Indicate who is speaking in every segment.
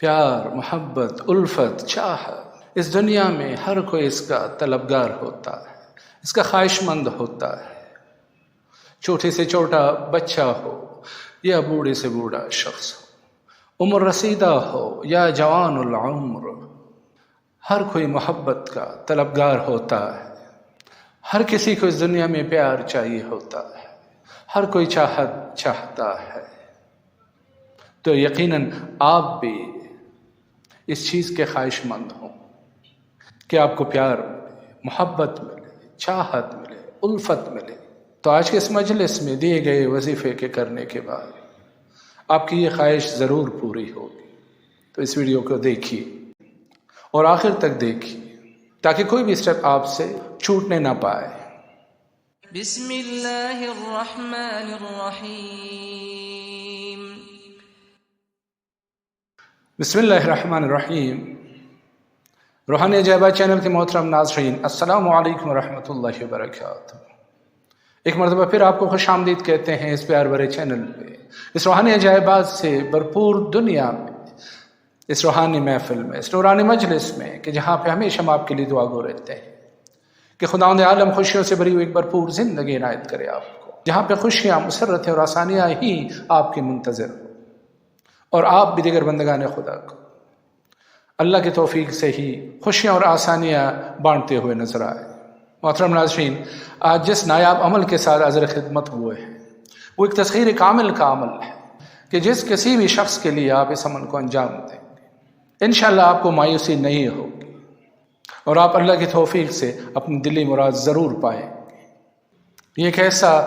Speaker 1: پیار، محبت، الفت، چاہت، اس دنیا میں ہر کوئی اس کا طلبگار ہوتا ہے، اس کا خواہش مند ہوتا ہے، چھوٹے سے چھوٹا بچہ ہو یا بوڑھے سے بوڑھا شخص ہو، عمر رسیدہ ہو یا جوان العمر، ہر کوئی محبت کا طلبگار ہوتا ہے۔ ہر کسی کو اس دنیا میں پیار چاہیے ہوتا ہے، ہر کوئی چاہت چاہتا ہے۔ تو یقیناً آپ بھی اس چیز کے خواہش مند ہوں کہ آپ کو پیار ملے، محبت ملے، چاہت ملے، الفت ملے۔ تو آج کے اس مجلس میں دیے گئے وظیفے کے کرنے کے بعد آپ کی یہ خواہش ضرور پوری ہوگی۔ تو اس ویڈیو کو دیکھیے اور آخر تک دیکھیے تاکہ کوئی بھی اسٹیپ آپ سے چھوٹنے نہ پائے۔
Speaker 2: بسم اللہ الرحمن الرحیم۔
Speaker 1: بسم اللہ الرحمن الرحیم۔ روحانی عجائبات چینل کے محترم ناظرین، السلام علیکم ورحمۃ اللہ وبرکاتہ۔ ایک مرتبہ پھر آپ کو خوش آمدید کہتے ہیں اس پیار بھرے چینل پہ، اس روحانی عجائبات سے بھرپور دنیا میں، اس روحانی محفل میں، اس نورانی مجلس میں کہ جہاں پہ ہمیشہ ہم آپ کے لیے دعا گو رہتے ہیں کہ خداوند عالم خوشیوں سے بھری ہوئی ایک بھرپور زندگی عنایت کرے آپ کو، جہاں پہ خوشیاں، مسرتیں اور آسانیاں ہی آپ کی منتظر ہوں، اور آپ بھی دیگر بندگان خدا کو اللہ کی توفیق سے ہی خوشیاں اور آسانیاں بانٹتے ہوئے نظر آئے۔ محترم ناظرین، آج جس نایاب عمل کے ساتھ حاضر خدمت ہوئے ہیں وہ ایک تسخیر کامل کا عمل ہے کہ جس کسی بھی شخص کے لیے آپ اس عمل کو انجام دیں گے انشاءاللہ آپ کو مایوسی نہیں ہوگی اور آپ اللہ کی توفیق سے اپنی دلی مراد ضرور پائیں گے۔ یہ ایک ایسا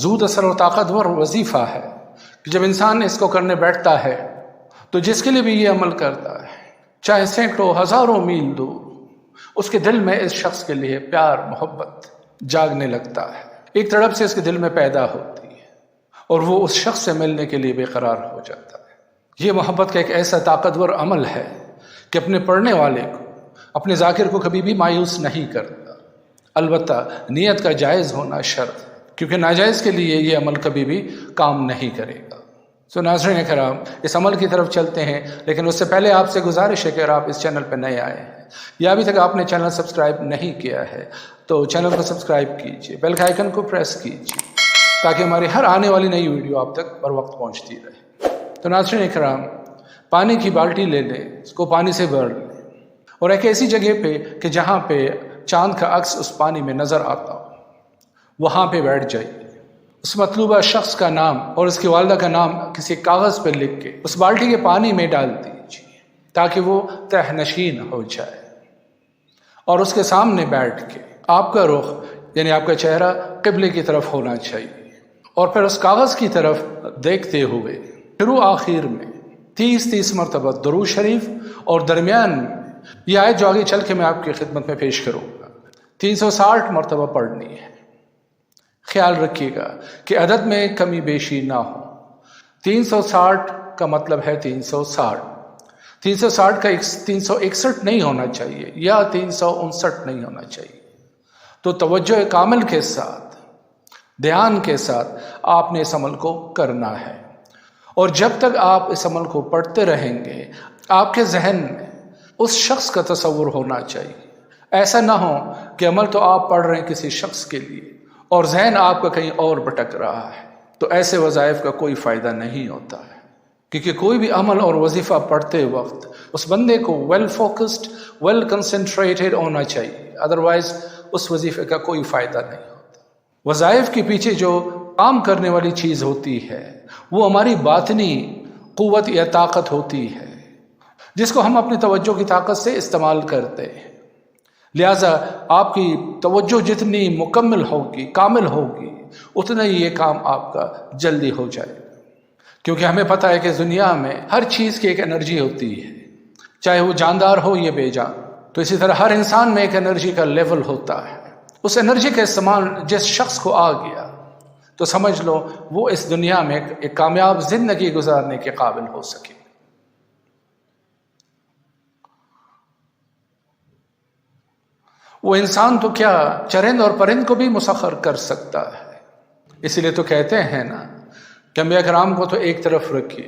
Speaker 1: زود اثر اور طاقتور وظیفہ ہے کہ جب انسان اس کو کرنے بیٹھتا ہے تو جس کے لیے بھی یہ عمل کرتا ہے، چاہے سینکڑوں ہزاروں میل دور، اس کے دل میں اس شخص کے لیے پیار، محبت جاگنے لگتا ہے، ایک تڑپ سے اس کے دل میں پیدا ہوتی ہے اور وہ اس شخص سے ملنے کے لیے بے قرار ہو جاتا ہے۔ یہ محبت کا ایک ایسا طاقتور عمل ہے کہ اپنے پڑھنے والے کو، اپنے ذاکر کو کبھی بھی مایوس نہیں کرتا، البتہ نیت کا جائز ہونا شرط ہے، کیونکہ ناجائز کے لیے یہ عمل کبھی بھی کام نہیں کرے گا۔ تو ناظرین کرام، اس عمل کی طرف چلتے ہیں، لیکن اس سے پہلے آپ سے گزارش ہے کہ اگر آپ اس چینل پہ نئے آئے ہیں یا ابھی تک آپ نے چینل سبسکرائب نہیں کیا ہے تو چینل کو سبسکرائب کیجیے، بیل کا آئیکن کو پریس کیجیے تاکہ ہماری ہر آنے والی نئی ویڈیو آپ تک بر وقت پہنچتی رہے۔ تو ناظرین کرام، پانی کی بالٹی لے لیں، اس کو پانی سے بھر لیں اور ایک ایسی جگہ پہ کہ جہاں پہ چاند کا عکس اس پانی میں نظر آتا ہو وہاں پہ بیٹھ جائیے۔ اس مطلوبہ شخص کا نام اور اس کی والدہ کا نام کسی کاغذ پہ لکھ کے اس بالٹی کے پانی میں ڈال دیجیے تاکہ وہ تہ نشین ہو جائے، اور اس کے سامنے بیٹھ کے آپ کا رخ یعنی آپ کا چہرہ قبلے کی طرف ہونا چاہیے، اور پھر اس کاغذ کی طرف دیکھتے ہوئے شروع آخر میں 30 مرتبہ درود شریف اور درمیان میں یہ آیت جو آگے چل کے میں آپ کی خدمت میں پیش کروں گا 360 مرتبہ پڑھنی ہے۔ خیال رکھیے گا کہ عدد میں کمی بیشی نہ ہو۔ 360 کا مطلب ہے 360 کا 361 نہیں ہونا چاہیے یا 359 نہیں ہونا چاہیے۔ تو توجہ کامل کے ساتھ، دھیان کے ساتھ آپ نے اس عمل کو کرنا ہے، اور جب تک آپ اس عمل کو پڑھتے رہیں گے آپ کے ذہن میں اس شخص کا تصور ہونا چاہیے۔ ایسا نہ ہو کہ عمل تو آپ پڑھ رہے ہیں کسی شخص کے لیے اور ذہن آپ کا کہیں اور بھٹک رہا ہے، تو ایسے وظائف کا کوئی فائدہ نہیں ہوتا ہے، کیونکہ کوئی بھی عمل اور وظیفہ پڑھتے وقت اس بندے کو ویل فوکسڈ، ویل کنسنٹریٹڈ ہونا چاہیے، ادروائز اس وظیفے کا کوئی فائدہ نہیں ہوتا۔ وظائف کے پیچھے جو کام کرنے والی چیز ہوتی ہے وہ ہماری باطنی قوت یا طاقت ہوتی ہے جس کو ہم اپنی توجہ کی طاقت سے استعمال کرتے ہیں۔ لہٰذا آپ کی توجہ جتنی مکمل ہوگی، کامل ہوگی، اتنا ہی یہ کام آپ کا جلدی ہو جائے گا، کیونکہ ہمیں پتہ ہے کہ دنیا میں ہر چیز کی ایک انرجی ہوتی ہے، چاہے وہ جاندار ہو یا بے جان۔ تو اسی طرح ہر انسان میں ایک انرجی کا لیول ہوتا ہے، اس انرجی کا استعمال جس شخص کو آ گیا تو سمجھ لو وہ اس دنیا میں ایک کامیاب زندگی گزارنے کے قابل ہو سکے۔ وہ انسان تو کیا، چرند اور پرند کو بھی مسخر کر سکتا ہے۔ اسی لیے تو کہتے ہیں نا کہ انبیاء کرام کو تو ایک طرف رکھیے